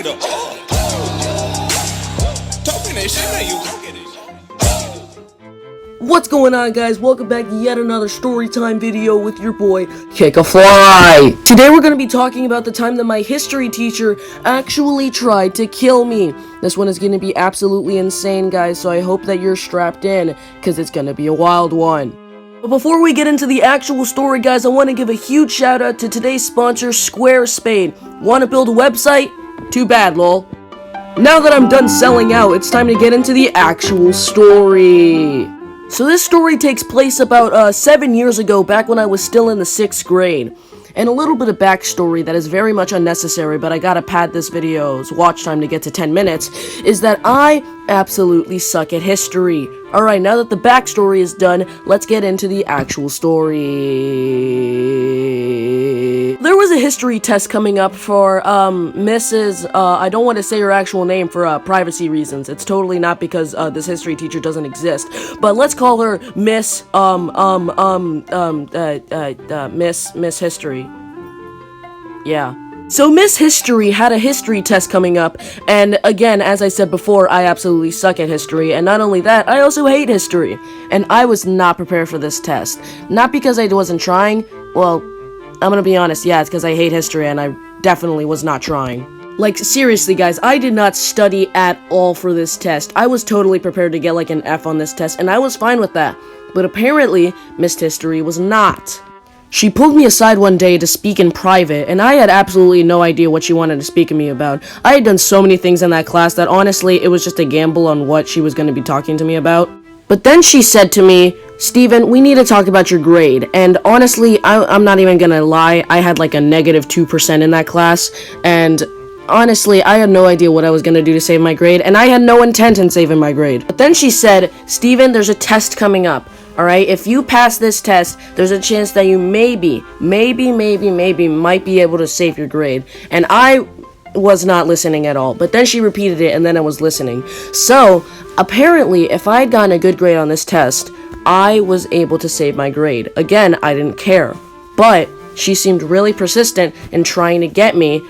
be the talking that shit, man, you talking it. What's going on, guys? Welcome back to yet another storytime video with your boy, KickaFly. Today we're going to be talking about the time that my history teacher actually tried to kill me. This one is going to be absolutely insane, guys, so I hope that you're strapped in, because it's going to be a wild one. But before we get into the actual story, guys, I want to give a huge shout out to today's sponsor, Squarespace. Want to build a website? Too bad, lol. Now that I'm done selling out, it's time to get into the actual story. So this story takes place about 7 years ago, back when I was still in the 6th grade. And a little bit of backstory that is very much unnecessary, but I gotta pad this video's watch time to get to 10 minutes, is that I absolutely suck at history. Alright, now that the backstory is done, let's get into the actual story. There was a history test coming up for, Mrs., I don't want to say her actual name for, privacy reasons. It's totally not because, this history teacher doesn't exist. But let's call her Miss, Miss History. Yeah. So Miss History had a history test coming up, and again, as I said before, I absolutely suck at history, and not only that, I also hate history. And I was not prepared for this test. Not because I wasn't trying, well, I'm gonna be honest, yeah, it's because I hate history, and I definitely was not trying. Like, seriously, guys, I did not study at all for this test. I was totally prepared to get, like, an F on this test, and I was fine with that. But apparently, Miss History was not. She pulled me aside one day to speak in private, and I had absolutely no idea what she wanted to speak to me about. I had done so many things in that class that honestly, it was just a gamble on what she was going to be talking to me about. But then she said to me, "Steven, we need to talk about your grade." And honestly, I'm not even gonna lie, I had like a negative 2% in that class, and honestly, I had no idea what I was gonna do to save my grade, and I had no intent in saving my grade. But then she said, "Steven, there's a test coming up. Alright, if you pass this test, there's a chance that you maybe might be able to save your grade." And I was not listening at all. But then she repeated it, and then I was listening. So, apparently, if I had gotten a good grade on this test, I was able to save my grade. Again, I didn't care. But she seemed really persistent in trying to get me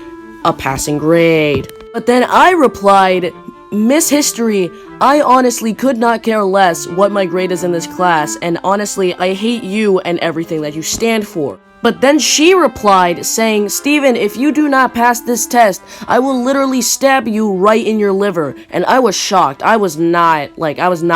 a passing grade. But then I replied, "Miss History, I honestly could not care less what my grade is in this class, and honestly, I hate you and everything that you stand for." But then she replied, saying, "Steven, if you do not pass this test, I will literally stab you right in your liver." And I was shocked. I was not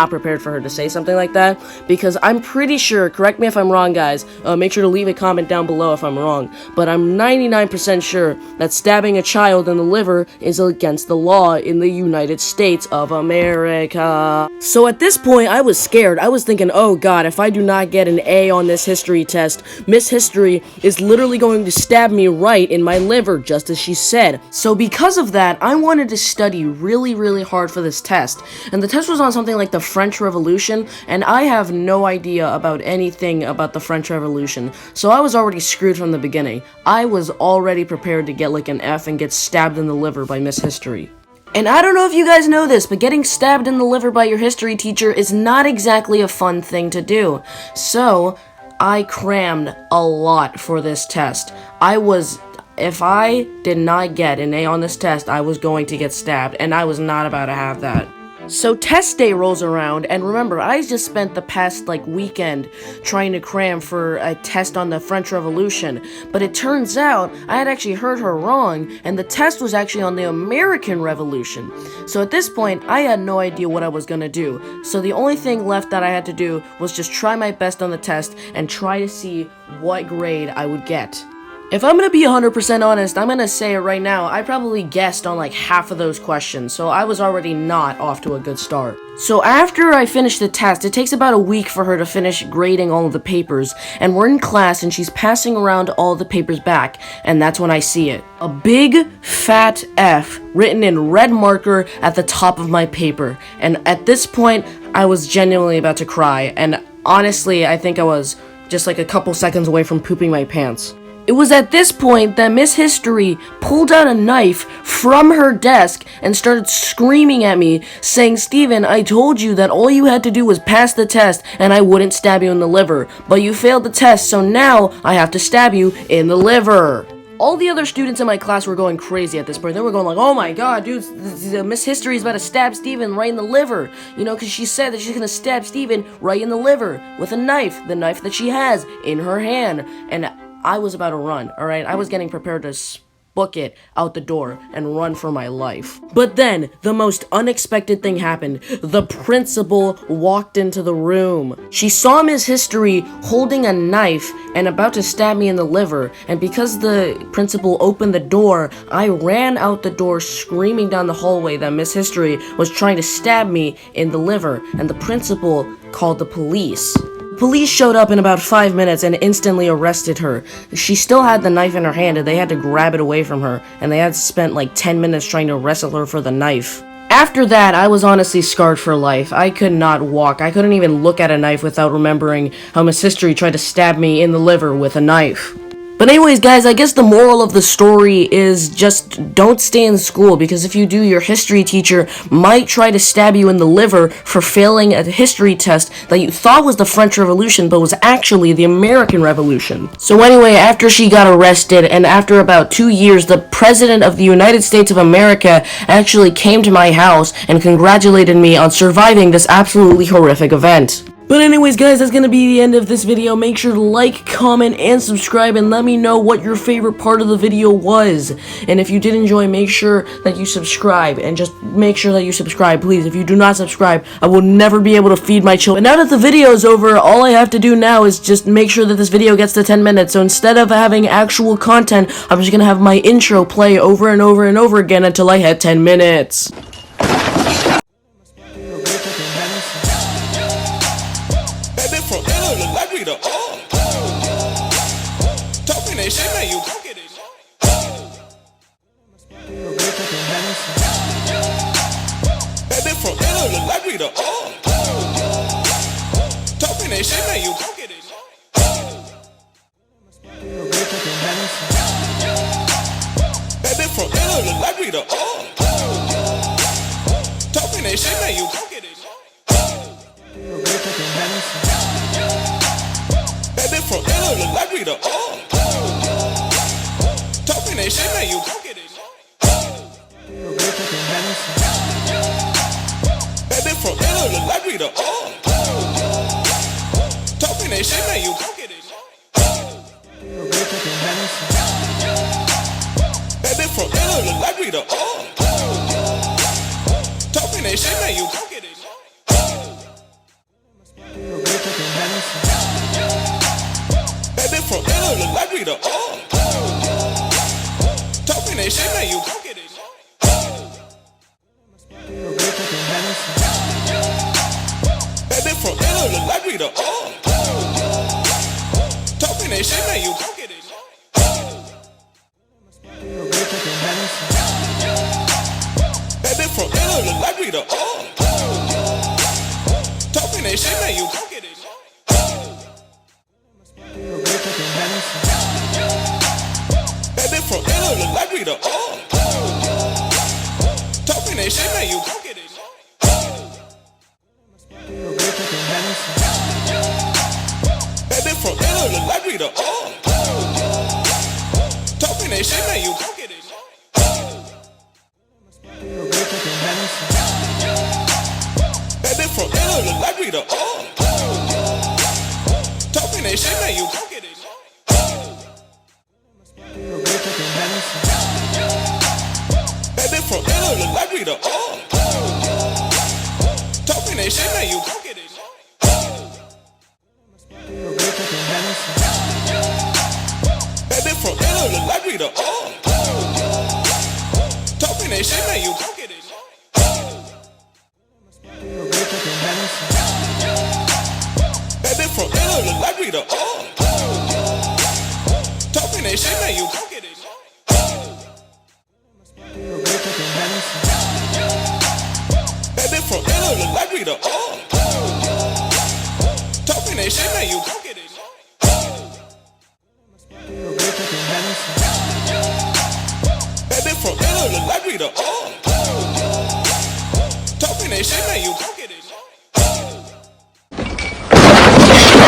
prepared for her to say something like that, because I'm pretty sure, correct me if I'm wrong, guys, make sure to leave a comment down below if I'm wrong, but I'm 99% sure that stabbing a child in the liver is against the law in the United States of America. So at this point, I was scared. I was thinking, oh god, if I do not get an A on this history test, Miss History is literally going to stab me right in my liver, just as she said. So because of that, I wanted to study really hard for this test. And the test was on something like the French Revolution, and I have no idea about anything about the French Revolution. So I was already screwed from the beginning. I was already prepared to get like an F and get stabbed in the liver by Miss History. And I don't know if you guys know this, but getting stabbed in the liver by your history teacher is not exactly a fun thing to do. So I crammed a lot for this test. If I did not get an A on this test, I was going to get stabbed, and I was not about to have that. So test day rolls around, and remember, I just spent the past, weekend trying to cram for a test on the French Revolution, but it turns out I had actually heard her wrong, and the test was actually on the American Revolution. So at this point, I had no idea what I was gonna do, so the only thing left that I had to do was just try my best on the test and try to see what grade I would get. If I'm gonna be 100% honest, I'm gonna say it right now, I probably guessed on half of those questions, so I was already not off to a good start. So after I finished the test, it takes about a week for her to finish grading all of the papers, and we're in class and she's passing around all the papers back, and that's when I see it. A big, fat F written in red marker at the top of my paper, and at this point, I was genuinely about to cry, and honestly, I think I was just a couple seconds away from pooping my pants. It was at this point that Miss History pulled out a knife from her desk and started screaming at me, saying, "Steven, I told you that all you had to do was pass the test and I wouldn't stab you in the liver, but you failed the test, so now I have to stab you in the liver." all the other students in my class were going crazy at this point. They were going like, oh my god, dude, Miss History is about to stab Steven right in the liver. You know, because she said that she's gonna stab Steven right in the liver with a knife, the knife that she has in her hand. And I was about to run, alright? I was getting prepared to book it out the door and run for my life. But then, the most unexpected thing happened. The principal walked into the room. She saw Miss History holding a knife and about to stab me in the liver, and because the principal opened the door, I ran out the door screaming down the hallway that Miss History was trying to stab me in the liver, and the principal called the police. Police showed up in about 5 minutes and instantly arrested her. She still had the knife in her hand and they had to grab it away from her, and they had spent like 10 minutes trying to wrestle her for the knife. After that, I was honestly scarred for life. I could not walk. I couldn't even look at a knife without remembering how Miss History tried to stab me in the liver with a knife. But anyways, guys, I guess the moral of the story is just don't stay in school, because if you do, your history teacher might try to stab you in the liver for failing a history test that you thought was the French Revolution, but was actually the American Revolution. So anyway, after she got arrested, and after about 2 years, the President of the United States of America actually came to my house and congratulated me on surviving this absolutely horrific event. But anyways, guys, that's gonna be the end of this video. Make sure to like, comment, and subscribe, and let me know what your favorite part of the video was. And if you did enjoy, make sure that you subscribe, and just make sure that you subscribe, please. If you do not subscribe, I will never be able to feed my children. Now that the video is over, all I have to do now is just make sure that this video gets to 10 minutes. So instead of having actual content, I'm just gonna have my intro play over and over and over again until I hit 10 minutes. From Italy, like we the talking that shit, man, you gon' get it. Baby from Italy, like we the talking that shit, man, you gon' get it. Baby from Italy, like we the talking that shit, man, you gon' get it. Baby from Italy, like we the talking that shit, man, you gon' get it. Baby from Italy, like we the talking that shit, man, you gon' get it. Baby from Italy, like we the talking that shit, man, you gon' get it. Baby from Italy, like we the talking that shit, man, you gon' get it. Baby from Italy, like we the talking that shit, man, you gon' get it. Baby from Italy, like we the talking that shit, man, you gon' get it. Baby from Italy, like we the talking that shit, man, you gon' get it. Baby from Italy, like we the talking that shit, man, you gon' get it. Baby from Italy, like we the talking that shit, man, you gon' get it. Baby from Italy, like we the talking that shit, man, you gon' get it. Baby from Italy, like we the talking that shit, man, you gon' get it. Baby from Italy, like we the talking that shit, man, you gon' get it.